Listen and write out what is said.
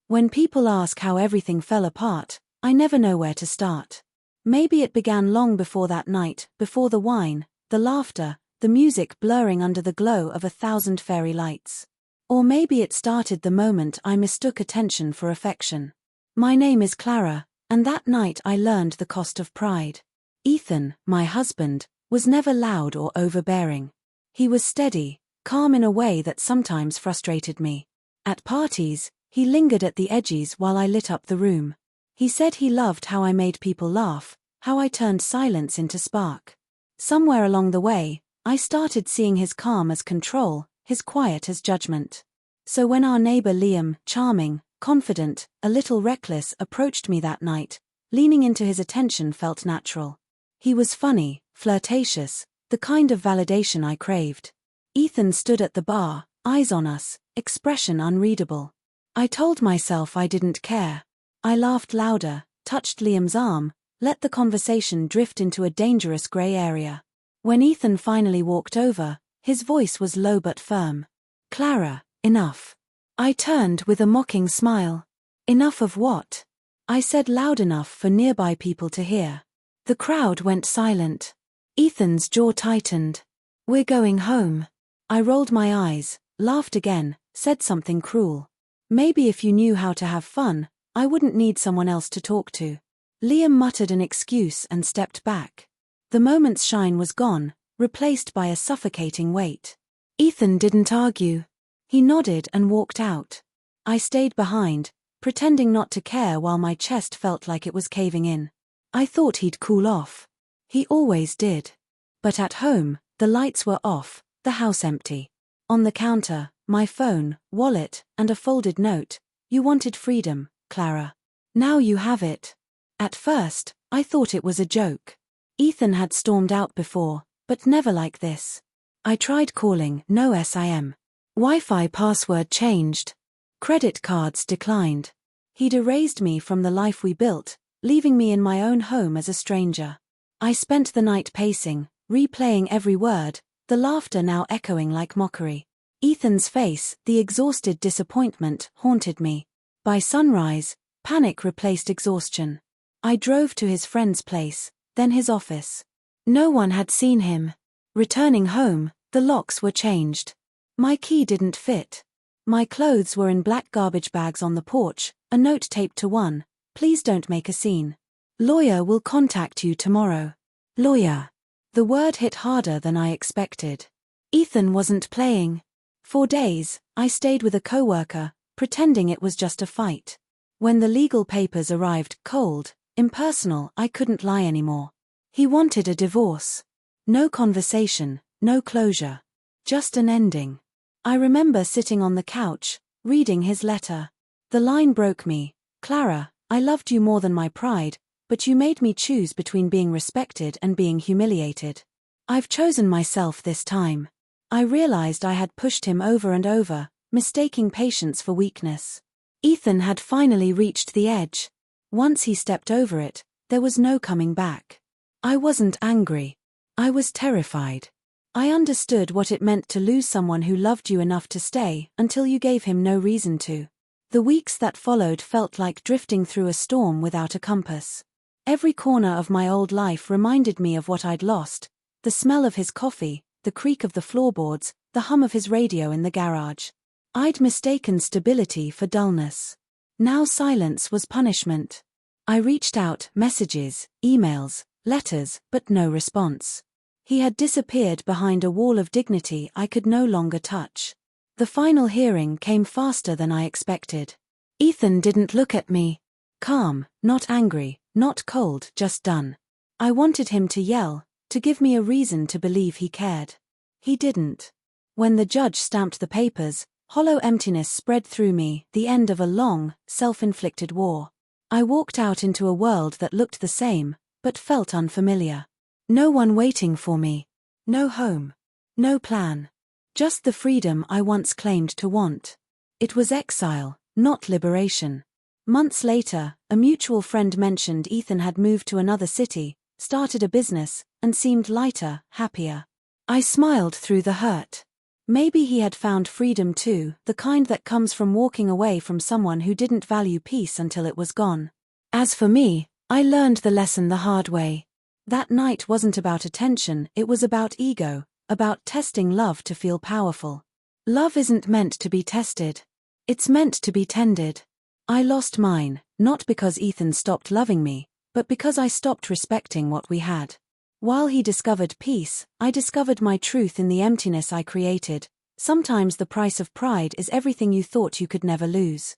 When people ask how everything fell apart, I never know where to start. Maybe it began long before that night, before the wine, the laughter, the music blurring under the glow of 1,000 fairy lights. Or maybe it started the moment I mistook attention for affection. My name is Clara, and that night I learned the cost of pride. Ethan, my husband, was never loud or overbearing. He was steady, calm in a way that sometimes frustrated me. At parties, he lingered at the edges while I lit up the room. He said he loved how I made people laugh, how I turned silence into spark. Somewhere along the way, I started seeing his calm as control, his quiet as judgment. So when our neighbor Liam, charming, confident, a little reckless, approached me that night, leaning into his attention felt natural. He was funny, flirtatious, the kind of validation I craved. Ethan stood at the bar, eyes on us, expression unreadable. I told myself I didn't care. I laughed louder, touched Liam's arm, let the conversation drift into a dangerous grey area. When Ethan finally walked over, his voice was low but firm. "Clara, enough." I turned with a mocking smile. "Enough of what?" I said loud enough for nearby people to hear. The crowd went silent. Ethan's jaw tightened. "We're going home." I rolled my eyes, laughed again, said something cruel. "Maybe if you knew how to have fun, I wouldn't need someone else to talk to." Liam muttered an excuse and stepped back. The moment's shine was gone, replaced by a suffocating weight. Ethan didn't argue. He nodded and walked out. I stayed behind, pretending not to care while my chest felt like it was caving in. I thought he'd cool off. He always did. But at home, the lights were off, the house empty. On the counter, my phone, wallet, and a folded note. "You wanted freedom, Clara. Now you have it." At first, I thought it was a joke. Ethan had stormed out before, but never like this. I tried calling, no SIM. Wi-Fi password changed. Credit cards declined. He'd erased me from the life we built, leaving me in my own home as a stranger. I spent the night pacing, replaying every word, the laughter now echoing like mockery. Ethan's face, the exhausted disappointment, haunted me. By sunrise, panic replaced exhaustion. I drove to his friend's place, then his office. No one had seen him. Returning home, the locks were changed. My key didn't fit. My clothes were in black garbage bags on the porch, a note taped to one. "Please don't make a scene. Lawyer will contact you tomorrow." Lawyer. The word hit harder than I expected. Ethan wasn't playing. For days, I stayed with a coworker, pretending it was just a fight. When the legal papers arrived, cold, impersonal, I couldn't lie anymore. He wanted a divorce. No conversation, no closure. Just an ending. I remember sitting on the couch, reading his letter. The line broke me. "Clara, I loved you more than my pride, but you made me choose between being respected and being humiliated. I've chosen myself this time." I realized I had pushed him over and over, mistaking patience for weakness. Ethan had finally reached the edge. Once he stepped over it, there was no coming back. I wasn't angry. I was terrified. I understood what it meant to lose someone who loved you enough to stay until you gave him no reason to. The weeks that followed felt like drifting through a storm without a compass. Every corner of my old life reminded me of what I'd lost: the smell of his coffee, the creak of the floorboards, the hum of his radio in the garage. I'd mistaken stability for dullness. Now silence was punishment. I reached out, messages, emails, letters, but no response. He had disappeared behind a wall of dignity I could no longer touch. The final hearing came faster than I expected. Ethan didn't look at me. Calm, not angry, not cold, just done. I wanted him to yell, to give me a reason to believe he cared. He didn't. When the judge stamped the papers, hollow emptiness spread through me, the end of a long, self-inflicted war. I walked out into a world that looked the same, but felt unfamiliar. No one waiting for me. No home. No plan. Just the freedom I once claimed to want. It was exile, not liberation. Months later, a mutual friend mentioned Ethan had moved to another city, started a business, and seemed lighter, happier. I smiled through the hurt. Maybe he had found freedom too, the kind that comes from walking away from someone who didn't value peace until it was gone. As for me, I learned the lesson the hard way. That night wasn't about attention, it was about ego, about testing love to feel powerful. Love isn't meant to be tested. It's meant to be tended. I lost mine, not because Ethan stopped loving me, but because I stopped respecting what we had. While he discovered peace, I discovered my truth in the emptiness I created. Sometimes the price of pride is everything you thought you could never lose.